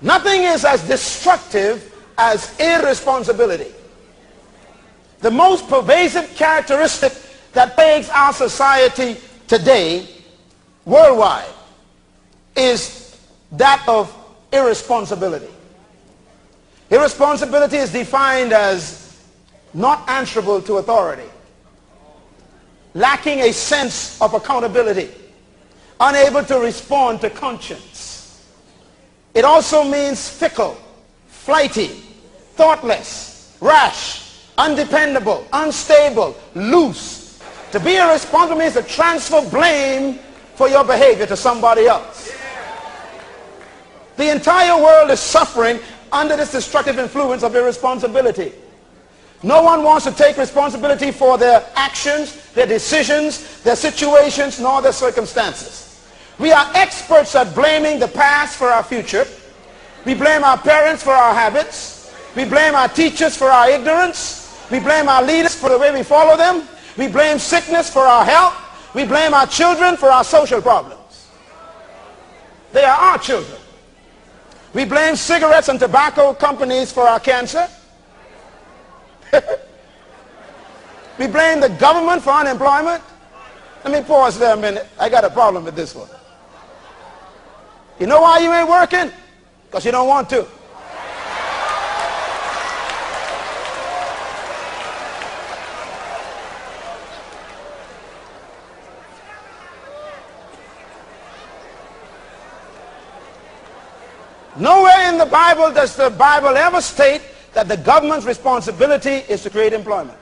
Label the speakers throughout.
Speaker 1: Nothing is as destructive as irresponsibility. The most pervasive characteristic that plagues our society today, worldwide, is that of irresponsibility. Irresponsibility is defined as not answerable to authority, lacking a sense of accountability, unable to respond to conscience. It also means fickle, flighty, thoughtless, rash, undependable, unstable, loose. To be irresponsible means to transfer blame for your behavior to somebody else. The entire world is suffering under this destructive influence of irresponsibility. No one wants to take responsibility for their actions, their decisions, their situations, nor their circumstances. We are experts at blaming the past for our future. We blame our parents for our habits. We blame our teachers for our ignorance. We blame our leaders for the way we follow them. We blame sickness for our health. We blame our children for our social problems. They are our children. We blame cigarettes and tobacco companies for our cancer. We blame the government for unemployment. Let me pause there a minute. I got a problem with this one. You know why you ain't working? Because you don't want to. Nowhere in the Bible does the Bible ever state that the government's responsibility is to create employment.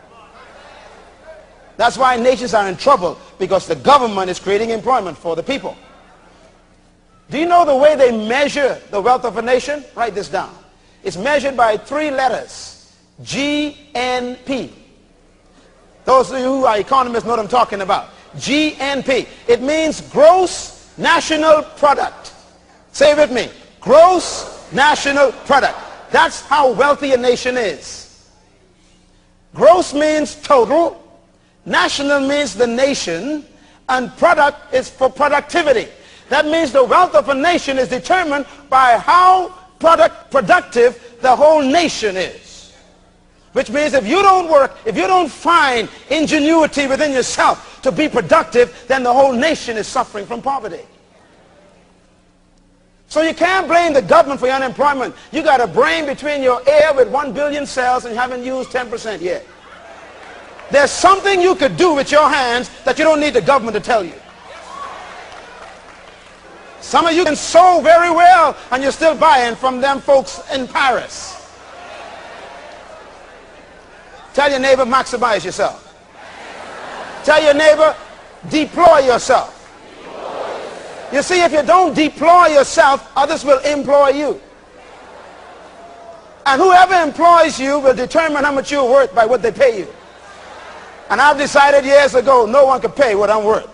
Speaker 1: That's why nations are in trouble, because the government is creating employment for the people. Do you know the way they measure the wealth of a nation? Write this down. It's measured by 3 letters. GNP. Those of you who are economists know what I'm talking about. GNP. It means gross national product. Say it with me. Gross national product. That's how wealthy a nation is. Gross means total. National means the nation. And product is for productivity. That means the wealth of a nation is determined by how productive the whole nation is. Which means if you don't work, if you don't find ingenuity within yourself to be productive, then the whole nation is suffering from poverty. So you can't blame the government for your unemployment. You got a brain between your ear with 1 billion cells and you haven't used 10% yet. There's something you could do with your hands that you don't need the government to tell you. Some of you can sew very well and you're still buying from them folks in Paris. Tell your neighbor, maximize yourself. Tell your neighbor, deploy yourself. You see, if you don't deploy yourself, others will employ you. And whoever employs you will determine how much you're worth by what they pay you. And I've decided years ago, no one can pay what I'm worth.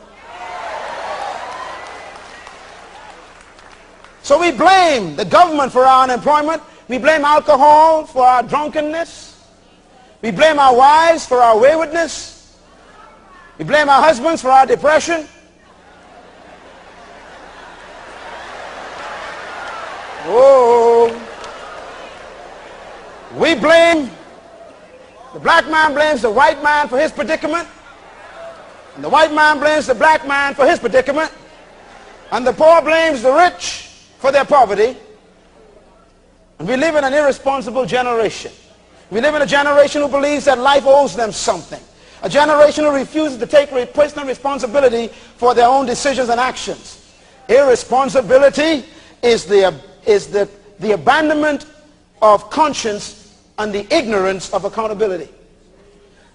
Speaker 1: So we blame the government for our unemployment. We blame alcohol for our drunkenness. We blame our wives for our waywardness. We blame our husbands for our depression. Oh, we blame, the black man blames the white man for his predicament, and the white man blames the black man for his predicament, and the poor blames the rich for their poverty. And we live in an irresponsible generation. We live in a generation who believes that life owes them something. A generation who refuses to take personal responsibility for their own decisions and actions. Irresponsibility is the abandonment of conscience and the ignorance of accountability.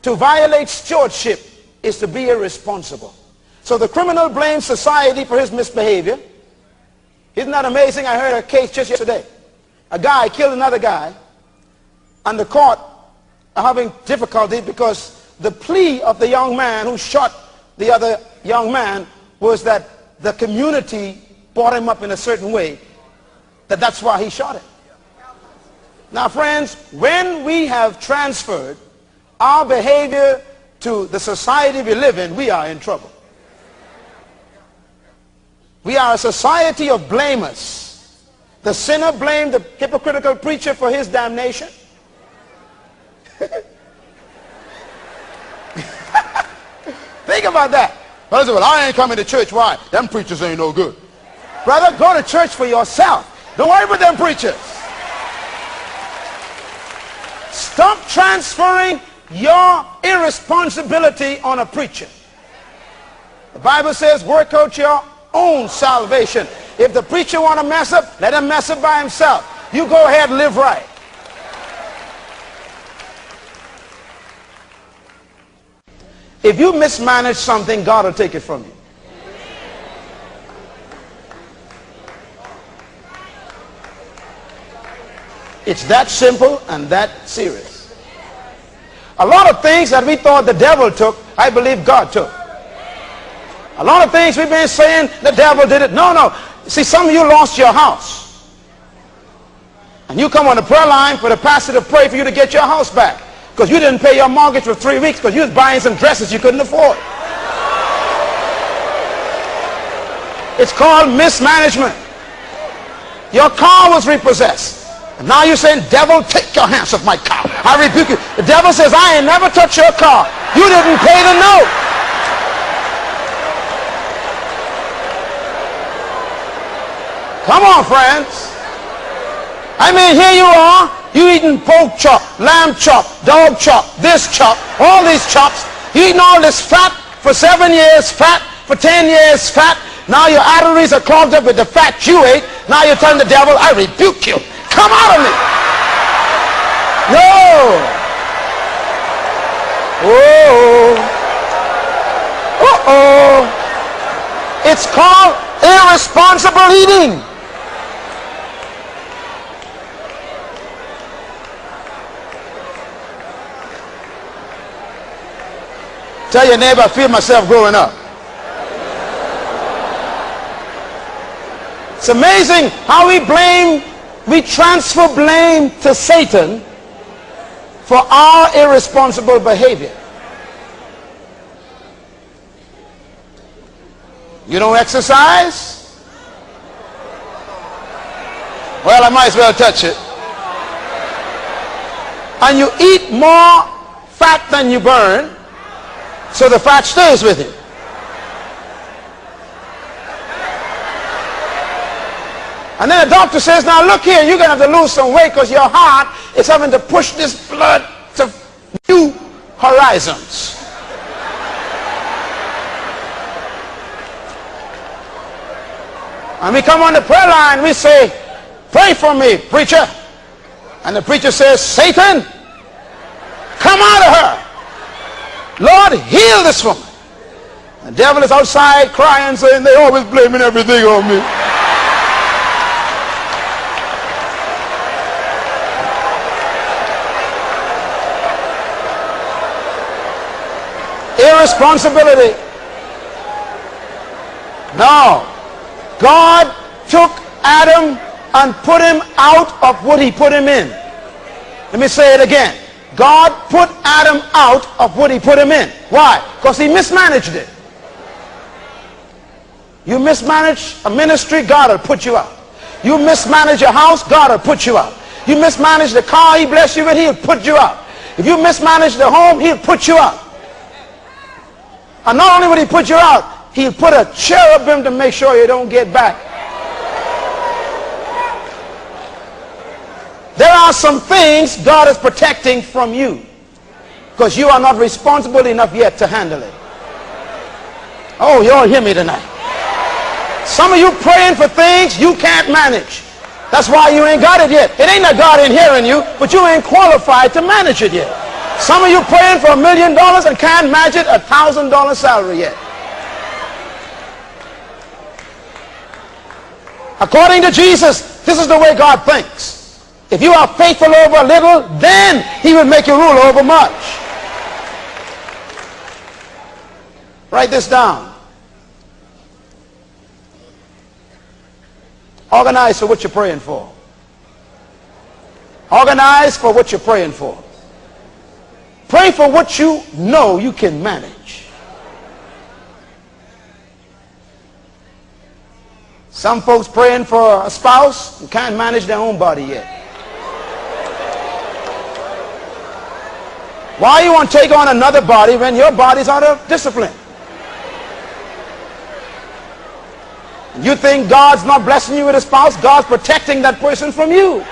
Speaker 1: To violate stewardship is to be irresponsible. So the criminal blames society for his misbehavior. Isn't that amazing? I heard a case just yesterday. A guy killed another guy, and the court are having difficulty because the plea of the young man who shot the other young man was that the community brought him up in a certain way, that's why he shot him. Now friends, when we have transferred our behavior to the society we live in, we are in trouble. We are a society of blamers. The sinner blamed the hypocritical preacher for his damnation. Think about that. Brother said, well, I ain't coming to church. Why? Them preachers ain't no good. Brother, go to church for yourself. Don't worry about them preachers. Stop transferring your irresponsibility on a preacher. The Bible says, work out your own salvation. If the preacher want to mess up, let him mess up by himself. You go ahead and live right. If you mismanage something, God will take it from you. It's that simple and that serious. A lot of things that we thought the devil took, I believe God took. A lot of things we've been saying the devil did it. No, no. See, some of you lost your house. And you come on the prayer line for the pastor to pray for you to get your house back. Because you didn't pay your mortgage for 3 weeks because you was buying some dresses you couldn't afford. It's called mismanagement. Your car was repossessed. And now you're saying, devil, take your hands off my car. I rebuke you. The devil says, I ain't never touched your car. You didn't pay the note. Come on, friends. I mean, here you are. You eating pork chop, lamb chop, dog chop, this chop, all these chops. You eating all this fat for 7 years, fat for 10 years, fat. Now your arteries are clogged up with the fat you ate. Now you're telling the devil, I rebuke you. Come out of me. No. Oh. Uh-oh. It's called irresponsible eating. Tell your neighbor, I feel myself growing up. It's amazing how we transfer blame to Satan for our irresponsible behavior. You don't exercise? Well, I might as well touch it. And you eat more fat than you burn, so the fat stays with you. And then the doctor says, now look here, you're going to have to lose some weight because your heart is having to push this blood to new horizons. And we come on the prayer line, we say, pray for me, preacher. And the preacher says, Satan, come out of her. Lord, heal this woman. The devil is outside crying, saying, they always blaming everything on me. Irresponsibility. No. God took Adam and put him out of what he put him in. Let me say it again. God put Adam out of what he put him in. Why? Because he mismanaged it. You mismanage a ministry, God will put you out. You mismanage a house, God will put you out. You mismanage the car he blessed you with, he'll put you out. If you mismanage the home, he'll put you out. And not only will he put you out, he'll put a cherubim to make sure you don't get back. There are some things God is protecting from you because you are not responsible enough yet to handle it. Oh, you all hear me tonight. Some of you praying for things you can't manage. That's why you ain't got it yet. It ain't that God ain't hearing you, but you ain't qualified to manage it yet. Some of you praying for $1 million and can't manage it, $1,000 salary yet. According to Jesus, this is the way God thinks. If you are faithful over a little, then he will make you rule over much. Write this down. Organize for what you're praying for. Organize for what you're praying for. Pray for what you know you can manage. Some folks praying for a spouse who can't manage their own body yet. Why you want to take on another body when your body's out of discipline? You think God's not blessing you with a spouse? God's protecting that person from you.